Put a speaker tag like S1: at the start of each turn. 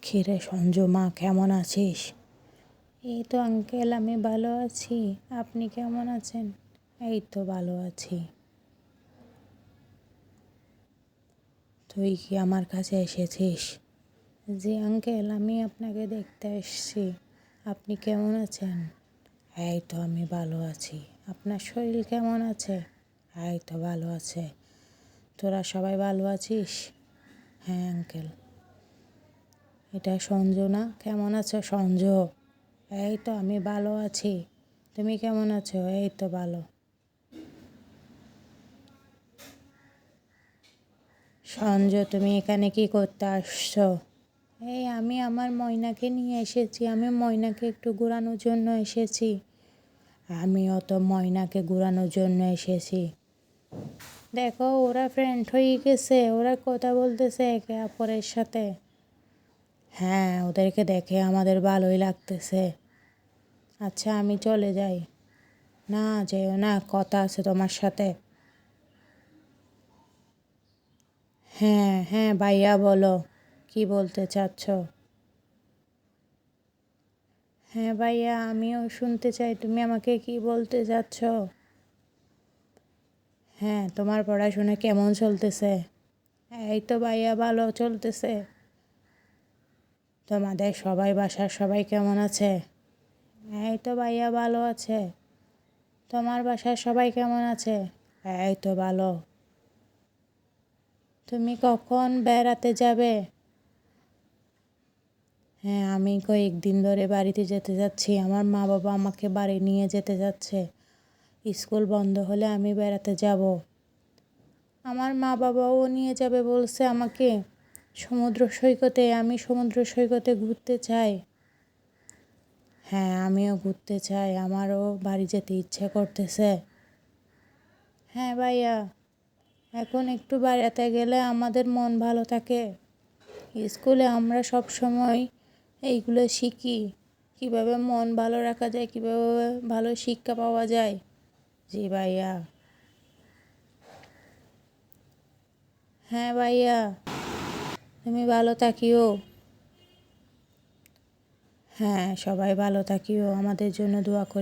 S1: কিরে সঞ্জু মা, কেমন আছিস? এই তো আঙ্কেল, আমি ভালো আছি। আপনি কেমন আছেন? এই তো ভালো আছি। তুই কি আমার কাছে এসেছিস? জি আঙ্কেল, আমি আপনাকে দেখতে এসেছি। আপনি কেমন আছেন? এই তো আমি ভালো আছি। আপনার শরীর কেমন আছে? এই তো ভালো আছে। তোরা সবাই ভালো আছিস? হ্যাঁ আঙ্কেল। এটা সঞ্জু না? কেমন আছো সঞ্জু? এই তো আমি ভালো আছি। তুমি কেমন আছো? এই তো ভালো। সঞ্জু, তুমি এখানে কি করতে আসছো? এই আমি আমার ময়নাকে নিয়ে এসেছি। আমি ময়নাকে একটু ঘোরানোর জন্য এসেছি। আমিও তো ময়নাকে ঘোরানোর জন্য এসেছি। দেখো, ওরা ফ্রেন্ড হয়ে গেছে, ওরা কথা বলতেছে একে অপরের সাথে। হ্যাঁ, ওদেরকে দেখে আমাদের ভালোই লাগতেছে। আচ্ছা, আমি চলে যাই। না যেও না, কথা আছে তোমার সাথে। হ্যাঁ হ্যাঁ ভাইয়া, বলো, কি বলতে চাচ্ছ? হ্যাঁ ভাইয়া, আমিও শুনতে চাই তুমি আমাকে কি বলতে চাচ্ছ। হ্যাঁ, তোমার পড়াশোনা কেমন চলতেছে? এই তো ভাইয়া, ভালো চলতেছে। তোমাদের সবাই, বাসার সবাই কেমন আছে? এই তো ভাইয়া, ভালো আছে। তোমার বাসার সবাই কেমন আছে? এই তো ভালো। তুমি কখন বেড়াতে যাবে? হ্যাঁ, আমি কয়েকদিন ধরে বাড়িতে যেতে যাচ্ছি। আমার মা বাবা আমাকে বাড়ি নিয়ে যেতে যাচ্ছে। স্কুল বন্ধ হলে আমি বেড়াতে যাব। আমার মা বাবাও নিয়ে যাবে বলছে আমাকে সমুদ্র সৈকতে। আমি সমুদ্র সৈকতে ঘুরতে চাই। হ্যাঁ, আমিও ঘুরতে চাই। আমারও বাড়ি যেতে ইচ্ছে করতেছে। হ্যাঁ ভাইয়া, এখন একটু বেড়াতে গেলে আমাদের মন ভালো থাকে। স্কুলে আমরা সব সময় এইগুলো শিখি, কিভাবে মন ভালো রাখা যায়, কিভাবে ভালো শিক্ষা পাওয়া যায়। জি ভাইয়া। হ্যাঁ ভাইয়া, তুমি ভালো থাকিও। হ্যাঁ, সবাই ভালো থাকিও, আমাদের জন্য দোয়া করি।